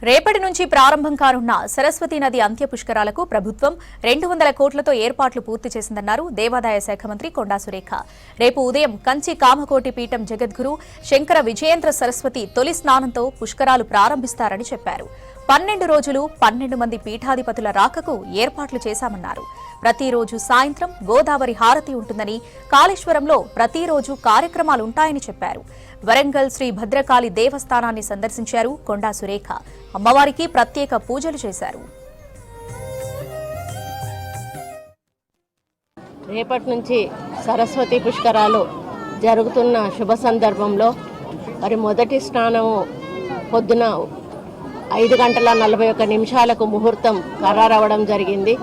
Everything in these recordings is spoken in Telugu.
రేపటి నుంచి ప్రారంభం కానున్న సరస్వతి నది అంత్య పుష్కరాలకు ప్రభుత్వం 200 కోట్లతో ఏర్పాట్లు పూర్తి చేసిందన్నారు దేవాదాయ శాఖ మంత్రి కొండా సురేఖ. రేపు ఉదయం కంచి కామకోటి పీఠం జగద్గురు శంకర విజయేంద్ర సరస్వతి తొలి స్నానంతో పుష్కరాలు ప్రారంభిస్తారని చెప్పారు. 12 రోజులు 12 మంది పీఠాధిపతుల రాకకు ఏర్పాట్లు చేశామన్నారు. ప్రతిరోజు సాయంత్రం గోదావరి హారతి ఉంటుందని, కాళేశ్వరంలో ప్రతిరోజు కార్యక్రమాలుంటాయని చెప్పారు. వరంగల్ శ్రీ భద్రకాళి దేవస్థానాన్ని సందర్శించారు కొండా సురేఖ. అమ్మవారికి ప్రత్యేక పూజలు చేశారు. రేపటి నుంచి సరస్వతి పుష్కరాలు జరుగుతున్న శుభ సందర్భంలో మరి మొదటి స్నానము పొద్దున 5:41 ముహూర్తం ఖరారవడం జరిగింది.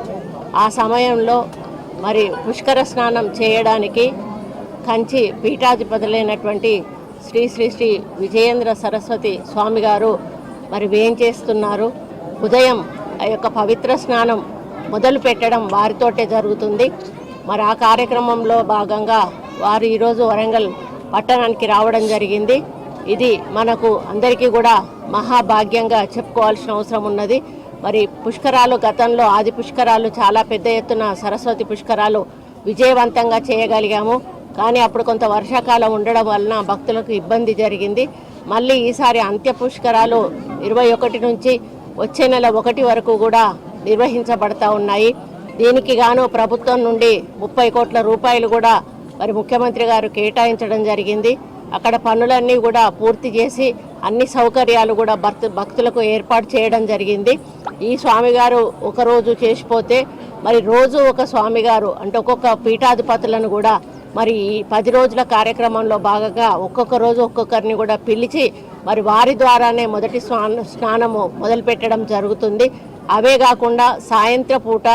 ఆ సమయంలో మరి పుష్కర స్నానం చేయడానికి కంచి పీఠాధిపతులైనటువంటి శ్రీ శ్రీ శ్రీ విజయేంద్ర సరస్వతి స్వామి గారు మరి వేంచేస్తున్నారు. ఉదయం ఆ యొక్క పవిత్ర స్నానం మొదలు పెట్టడం వారితోటే జరుగుతుంది. మరి ఆ కార్యక్రమంలో భాగంగా వారు ఈరోజు వరంగల్ పట్టణానికి రావడం జరిగింది. ఇది మనకు అందరికీ కూడా మహాభాగ్యంగా చెప్పుకోవాల్సిన అవసరం ఉన్నది. మరి పుష్కరాలు గతంలో ఆది పుష్కరాలు చాలా పెద్ద ఎత్తున సరస్వతి పుష్కరాలు విజయవంతంగా చేయగలిగాము. కానీ అప్పుడు కొంత వర్షాకాలం ఉండడం వలన భక్తులకు ఇబ్బంది జరిగింది. మళ్ళీ ఈసారి అంత్య పుష్కరాలు 21 నుంచి వచ్చే నెల 1 వరకు కూడా నిర్వహించబడతా ఉన్నాయి. దీనికి గాను ప్రభుత్వం నుండి 30 కోట్ల రూపాయలు కూడా మరి ముఖ్యమంత్రి గారు కేటాయించడం జరిగింది. అక్కడ పనులన్నీ కూడా పూర్తి చేసి అన్ని సౌకర్యాలు కూడా భక్తులకు ఏర్పాటు చేయడం జరిగింది. ఈ స్వామిగారు ఒకరోజు చేసిపోతే మరి రోజు ఒక స్వామిగారు అంటే ఒక్కొక్క పీఠాధిపతులను కూడా మరి ఈ 10 రోజుల కార్యక్రమంలో భాగంగా ఒక్కొక్క రోజు ఒక్కొక్కరిని కూడా పిలిచి మరి వారి ద్వారానే మొదటి స్నానము మొదలుపెట్టడం జరుగుతుంది. అవే కాకుండా సాయంత్రం పూట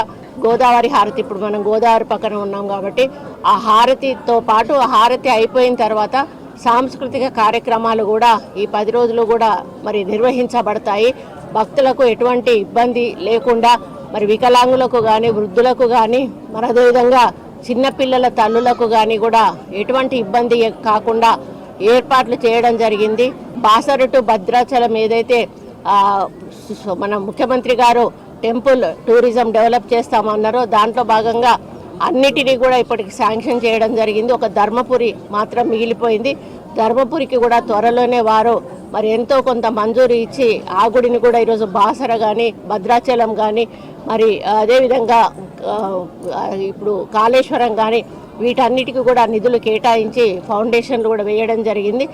గోదావరి హారతి, ఇప్పుడు మనం గోదావరి పక్కన ఉన్నాం కాబట్టి ఆ హారతితో పాటు ఆ హారతి అయిపోయిన తర్వాత సాంస్కృతిక కార్యక్రమాలు కూడా ఈ 10 రోజులు కూడా మరి నిర్వహించబడతాయి. భక్తులకు ఎటువంటి ఇబ్బంది లేకుండా మరి వికలాంగులకు కానీ వృద్ధులకు కానీ మరి అదేవిధంగా చిన్నపిల్లల తల్లులకు కానీ కూడా ఎటువంటి ఇబ్బంది కాకుండా ఏర్పాట్లు చేయడం జరిగింది. బాసర టు భద్రాచలం ఏదైతే మన ముఖ్యమంత్రి గారు టెంపుల్ టూరిజం డెవలప్ చేస్తామన్నారో దాంట్లో భాగంగా అన్నిటినీ కూడా ఇప్పటికి శాంక్షన్ చేయడం జరిగింది. ఒక ధర్మపురి మాత్రం మిగిలిపోయింది. ధర్మపురికి కూడా త్వరలోనే వారు మరి ఎంతో కొంత మంజూరు ఇచ్చి ఆ గుడిని కూడా ఈరోజు బాసర కానీ భద్రాచలం కానీ మరి అదేవిధంగా ఇప్పుడు కాళేశ్వరం కానీ వీటన్నిటికీ కూడా నిధులు కేటాయించి ఫౌండేషన్లు కూడా వేయడం జరిగింది.